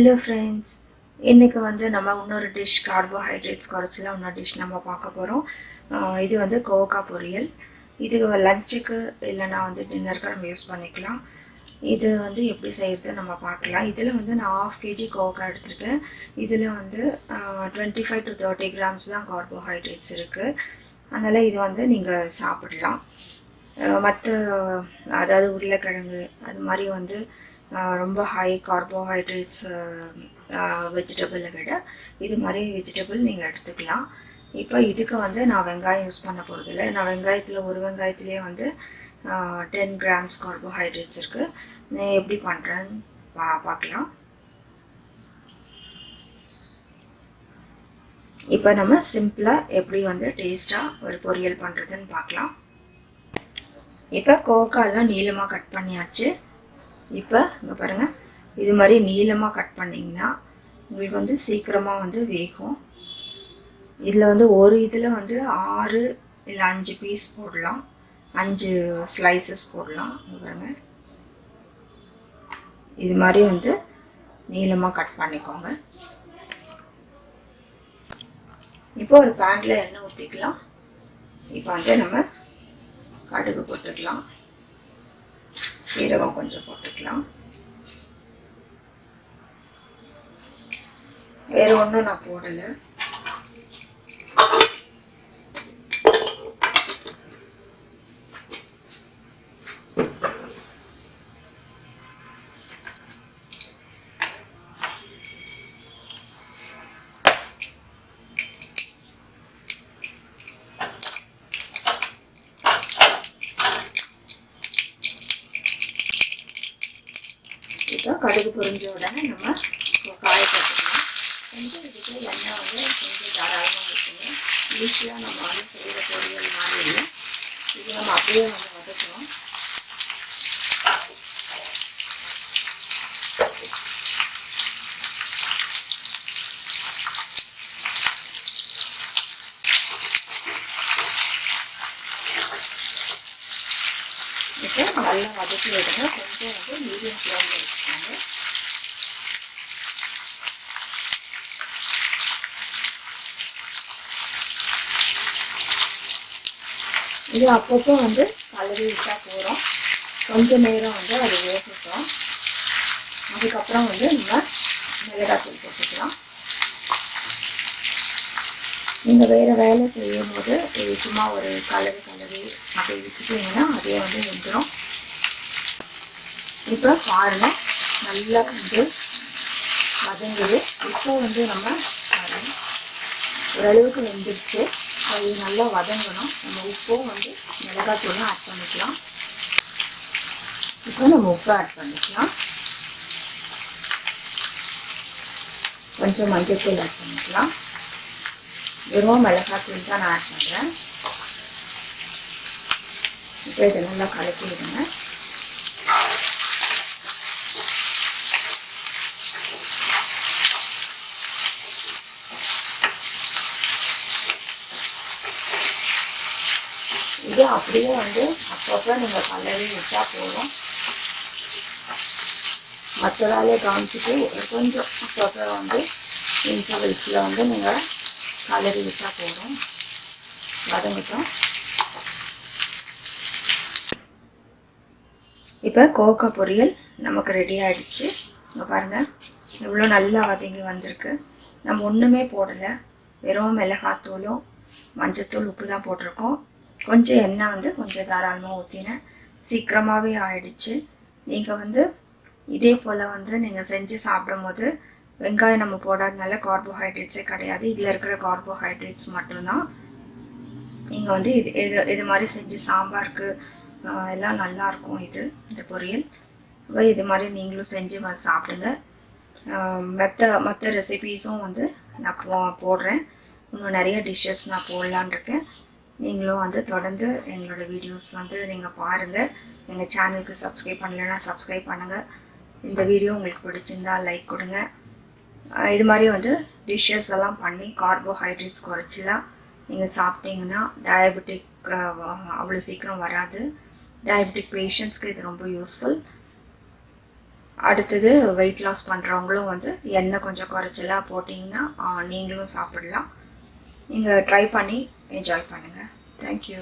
Hello friends, இன்னைக்கு வந்து நம்ம இன்னொரு டிஷ் கார்போஹைட்ரேட்ஸ் குறைச்சல இன்னொரு டிஷ் நம்ம பார்க்க போகிறோம். இது வந்து கோவக்காய் பொரியல். இது லஞ்சுக்கு இல்லைனா வந்து டின்னருக்கு நம்ம யூஸ் பண்ணிக்கலாம். இது வந்து எப்படி செய்கிறது நம்ம பார்க்கலாம். இதில் வந்து நான் 1/2 kg கோவக்காய் எடுத்துருக்கேன். இதில் வந்து 25 to 30 grams தான் கார்போஹைட்ரேட்ஸ் இருக்குது. அதனால் இது வந்து நீங்கள் சாப்பிடலாம். மற்ற அதாவது உருளைக்கிழங்கு அது மாதிரி வந்து ரொம்ப ஹை கார்போஹைட்ரேட்ஸ் வெஜிடபிளை விட இது மாதிரி வெஜிடபிள் நீங்கள் எடுத்துக்கலாம். இப்போ இதுக்கு வந்து நான் வெங்காயம் யூஸ் பண்ண போகிறதில்ல. நான் வெங்காயத்தில் ஒரு வெங்காயத்துலேயே வந்து 10 grams கார்போஹைட்ரேட்ஸ் இருக்குது. நான் எப்படி பண்ணுறேன்னு பார்க்கலாம். இப்போ நம்ம சிம்பிளாக எப்படி வந்து டேஸ்ட்டாக ஒரு பொரியல் பண்ணுறதுன்னு பார்க்கலாம். இப்போ கோவக்காயெல்லாம் நீளமாக கட் பண்ணியாச்சு. இப்போ இங்கே பாருங்கள், இது மாதிரி நீளமாக கட் பண்ணிங்கன்னா உங்களுக்கு வந்து சீக்கிரமாக வந்து வேகும். இதில் வந்து ஒரு இதில் வந்து 6 இல்லை 5 பீஸ் போடலாம், 5 ஸ்லைசஸ் போடலாம். இங்கே பாருங்கள், இது மாதிரி வந்து நீளமாக கட் பண்ணிக்கோங்க. இப்போ ஒரு பேனில் எண்ணெய் ஊற்றிக்கலாம். இப்போ வந்து நம்ம கடுகு போட்டுக்கலாம், சீரகம் கொஞ்சம் போட்டுக்கலாம். வேறு ஒன்றும் நான் போடலை. கடுகு பொரிஞ்ச உடனே நம்ம காய போட்டுக்கலாம். கொஞ்சம் இதுக்கு எண்ணெய் வந்து கொஞ்சம் தாராளமாக வச்சுக்கணும். ஈஸியாக நம்ம வந்து செய்கிற பொரியல் மாதிரி இல்லை. இது நம்ம அப்படியே வந்து வதக்கணும். இப்போ நல்லா வதக்கி விடுங்க. கொஞ்சம் வந்து மீடியம் ஃப்ளேமில் வச்சுக்கோங்க. இது அப்பப்போ வந்து கலரி விட்டால் போகிறோம். கொஞ்சம் நேரம் வந்து அது வேகட்டும். அதுக்கப்புறம் வந்து நம்ம மிளகாத்தூள் போட்டுக்கலாம். நீங்கள் வேறு வேலை செய்யும் போது இது சும்மா ஒரு கலரி அப்படி வச்சுட்டிங்கன்னா அதே வந்து வெந்துடும். இப்போ பாருங்கள், நல்லா வந்து வதங்குது. இப்போ வந்து நம்ம ஓரளவுக்கு வெந்துடுச்சு. அது நல்லா வதங்கணும். நம்ம உப்பும் வந்து மிளகாத்தூளும் ஆட் பண்ணிக்கலாம். இப்போ நம்ம உப்பு ஆட் பண்ணிக்கலாம். கொஞ்சம் மஞ்சள்தூள் ஆட் பண்ணிக்கலாம். வெறும் மிளகாத்தூள் தான் நான் ஆட் பண்ணுறேன். இப்போ இதை நல்லா கலக்கி விடுங்க. இது அப்படியே வந்து அப்பப்போ நீங்கள் கலரி விட்டால் போதும். மற்ற வேலையை காமிச்சிட்டு கொஞ்சம் அப்பப்போ வந்து இன்டர்வல்ஸில் வந்து நீங்கள் கலரி விட்டால் போதும். வதங்கிட்டோம். இப்போ கோவக்காய் பொரியல் நமக்கு ரெடி ஆகிடுச்சு. இங்கே பாருங்கள், எவ்வளோ நல்லா வதங்கி வந்திருக்கு. நம்ம ஒன்றுமே போடலை, வெறும் மிளகாத்தூளும் மஞ்சத்தூள் உப்பு தான் போட்டிருக்கோம். கொஞ்சம் எண்ணெய் வந்து கொஞ்சம் தாராளமாக ஊற்றினேன். சீக்கிரமாகவே ஆயிடுச்சு. நீங்கள் வந்து இதே போல் வந்து நீங்கள் செஞ்சு சாப்பிடும் போது வெங்காயம் நம்ம போடாதனால கார்போஹைட்ரேட்ஸே கிடையாது. இதில் இருக்கிற கார்போஹைட்ரேட்ஸ் மட்டும்தான். நீங்கள் வந்து இது மாதிரி செஞ்சு சாம்பாருக்கு எல்லாம் நல்லாயிருக்கும் இந்த பொரியல். அப்போ இது மாதிரி நீங்களும் செஞ்சு சாப்பிடுங்க. மற்ற ரெசிபீஸும் வந்து நான் போடுறேன். இன்னும் நிறைய டிஷ்ஷஸ் நான் போடலான் இருக்கேன். நீங்களும் வந்து தொடர்ந்து எங்களோட வீடியோஸ் வந்து நீங்கள் பாருங்கள். எங்கள் சேனலுக்கு சப்ஸ்கிரைப் பண்ணலைன்னா சப்ஸ்கிரைப் பண்ணுங்கள். இந்த வீடியோ உங்களுக்கு பிடிச்சிருந்தா லைக் கொடுங்க. இது மாதிரி வந்து டிஷ்ஷஸ் எல்லாம் பண்ணி கார்போஹைட்ரேட்ஸ் குறைச்சலாம் நீங்கள் சாப்பிட்டீங்கன்னா டயபெட்டிக் அவ்வளோ சீக்கிரம் வராது. டயபெட்டிக் பேஷண்ட்ஸ்க்கு இது ரொம்ப யூஸ்ஃபுல். அடுத்தது வெயிட் லாஸ் பண்ணுறவங்களும் வந்து எண்ணெய் கொஞ்சம் குறைச்சலாக போட்டிங்கன்னா நீங்களும் சாப்பிடலாம். நீங்கள் ட்ரை பண்ணி என்ஜாய் பண்ணுங்கள். தேங்க்யூ.